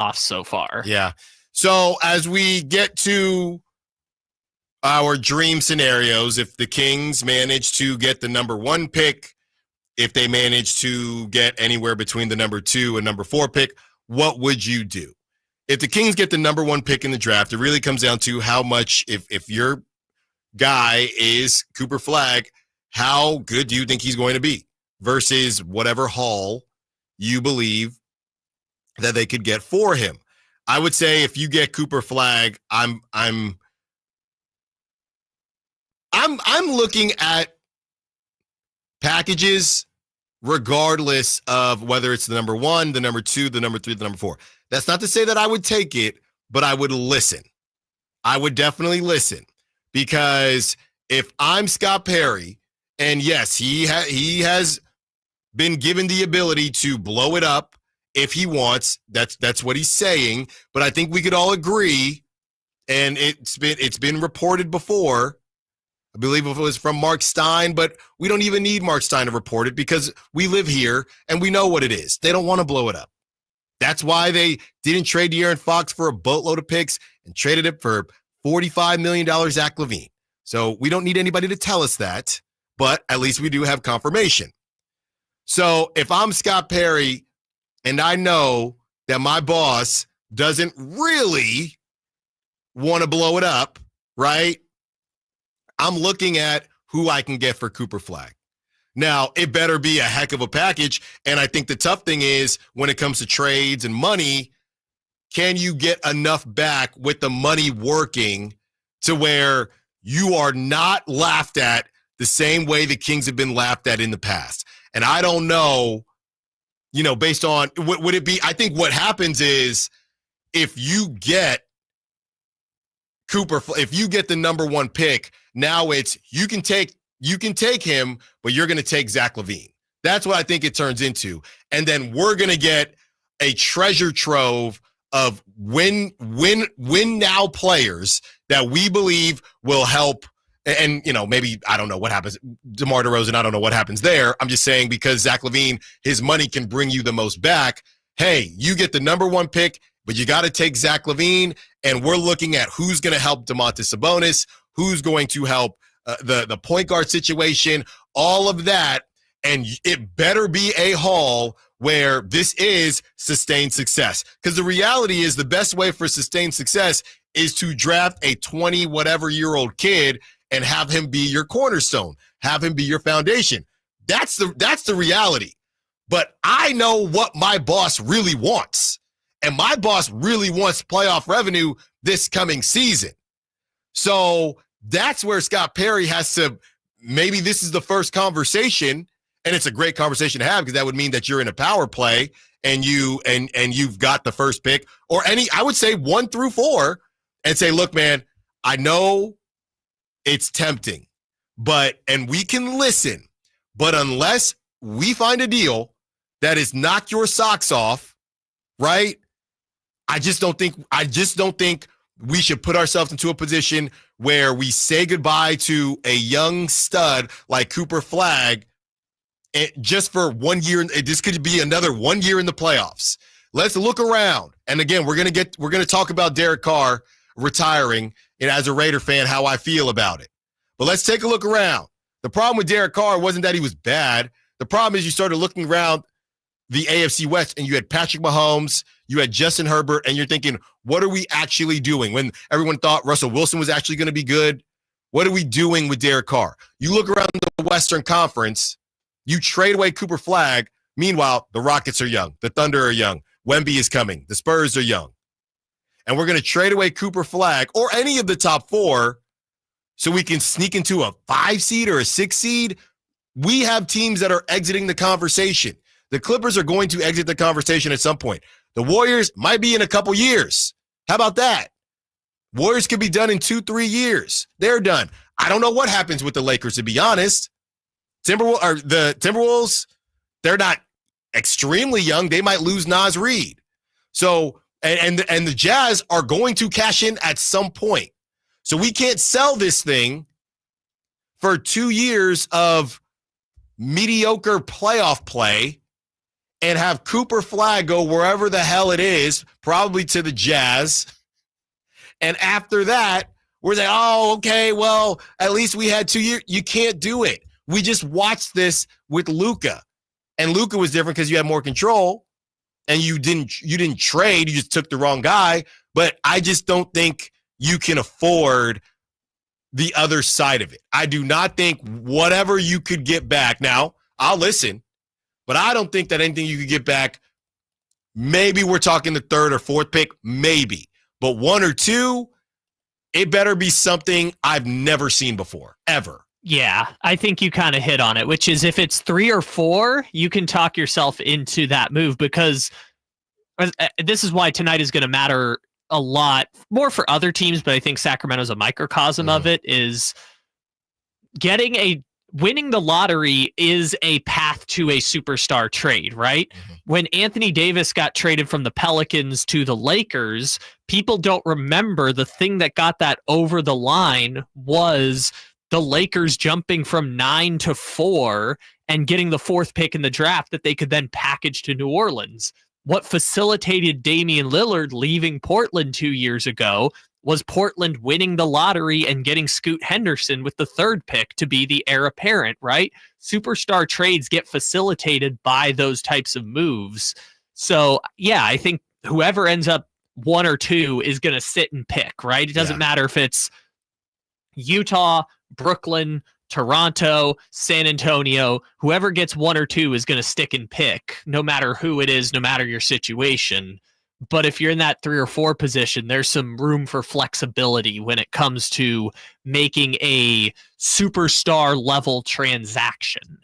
off so far. Yeah. So as we get to our dream scenarios, if the Kings manage to get the number 1 pick, if they manage to get anywhere between the number 2 and number 4 pick, what would you do? If the Kings get the number 1 pick in the draft, it really comes down to how much, if your guy is Cooper Flagg, how good do you think he's going to be versus whatever haul you believe that they could get for him. I would say if you get Cooper Flagg, I'm looking at packages regardless of whether it's the number 1, the number 2, the number 3, the number 4. That's not to say that I would take it, but I would listen. I would definitely listen, because if I'm Scott Perry, and yes, he has been given the ability to blow it up if he wants. That's what he's saying. But I think we could all agree, and it's been reported before. I believe it was from Mark Stein, but we don't even need Mark Stein to report it because we live here and we know what it is. They don't want to blow it up. That's why they didn't trade De'Aaron Fox for a boatload of picks and traded it for $45 million Zach LaVine. So we don't need anybody to tell us that, but at least we do have confirmation. So if I'm Scott Perry and I know that my boss doesn't really want to blow it up, right? I'm looking at who I can get for Cooper Flagg. Now, it better be a heck of a package. And I think the tough thing is when it comes to trades and money, can you get enough back with the money working to where you are not laughed at the same way the Kings have been laughed at in the past? And I don't know, based on, would it be, I think what happens is if you get Cooper, if you get the number 1 pick, now it's you can take him, but you're going to take Zach LaVine. That's what I think it turns into. And then we're going to get a treasure trove of win now players that we believe will help. And, maybe, I don't know what happens. DeMar DeRozan, I don't know what happens there. I'm just saying because Zach LaVine, his money can bring you the most back. Hey, you get the number 1 pick, but you got to take Zach LaVine. And we're looking at who's going to help Domantas Sabonis, who's going to help the point guard situation, all of that. And it better be a haul where this is sustained success. Because the reality is the best way for sustained success is to draft a 20-whatever-year-old kid and have him be your cornerstone, have him be your foundation. That's the reality. But I know what my boss really wants. And my boss really wants playoff revenue this coming season. So that's where Scott Perry has to, maybe this is the first conversation, and it's a great conversation to have because that would mean that you're in a power play and you've got the first pick or I would say 1 through 4 and say, look, man, I know it's tempting, and we can listen, but unless we find a deal that is knock your socks off, right? I just don't think we should put ourselves into a position where we say goodbye to a young stud like Cooper Flagg just for 1 year. This could be another 1 year in the playoffs. Let's look around. And again, we're going to talk about Derek Carr retiring, and as a Raider fan, how I feel about it. But let's take a look around. The problem with Derek Carr wasn't that he was bad. The problem is you started looking around the AFC West and you had Patrick Mahomes, you had Justin Herbert, and you're thinking, what are we actually doing? When everyone thought Russell Wilson was actually going to be good, what are we doing with Derek Carr? You look around the Western Conference, you trade away Cooper Flagg. Meanwhile, the Rockets are young. The Thunder are young. Wemby is coming. The Spurs are young. And we're going to trade away Cooper Flagg or any of the top 4 so we can sneak into a 5 seed or a 6 seed. We have teams that are exiting the conversation. The Clippers are going to exit the conversation at some point. The Warriors might be in a couple years. How about that? Warriors could be done in 2-3 years. They're done. I don't know what happens with the Lakers, to be honest. The Timberwolves, they're not extremely young. They might lose Naz Reid. So, and the Jazz are going to cash in at some point. So we can't sell this thing for 2 years of mediocre playoff play and have Cooper Flag go wherever the hell it is, probably to the Jazz. And after that, we're like, oh, okay, well, at least we had 2 years. You can't do it. We just watched this with Luka. And Luka was different because you had more control and you didn't trade. You just took the wrong guy. But I just don't think you can afford the other side of it. I do not think whatever you could get back. Now, I'll listen, but I don't think that anything you could get back, maybe we're talking the 3rd or 4th pick, maybe. But 1 or 2, it better be something I've never seen before, ever. Yeah, I think you kind of hit on it, which is if it's 3 or 4, you can talk yourself into that move, because this is why tonight is going to matter a lot more for other teams, but I think Sacramento's a microcosm of it. Is winning the lottery is a path to a superstar trade, right? Mm-hmm. When Anthony Davis got traded from the Pelicans to the Lakers, people don't remember the thing that got that over the line was the Lakers jumping from 9 to 4 and getting the 4th pick in the draft that they could then package to New Orleans. What facilitated Damian Lillard leaving Portland 2 years ago was Portland winning the lottery and getting Scoot Henderson with the 3rd pick to be the heir apparent, right? Superstar trades get facilitated by those types of moves. So, yeah, I think whoever ends up 1 or 2 is going to sit and pick, right? It doesn't matter if it's Utah, Brooklyn, Toronto, San Antonio. Whoever gets 1 or 2 is going to stick and pick, no matter who it is, no matter your situation. But if you're in that 3 or 4 position, there's some room for flexibility when it comes to making a superstar level transaction.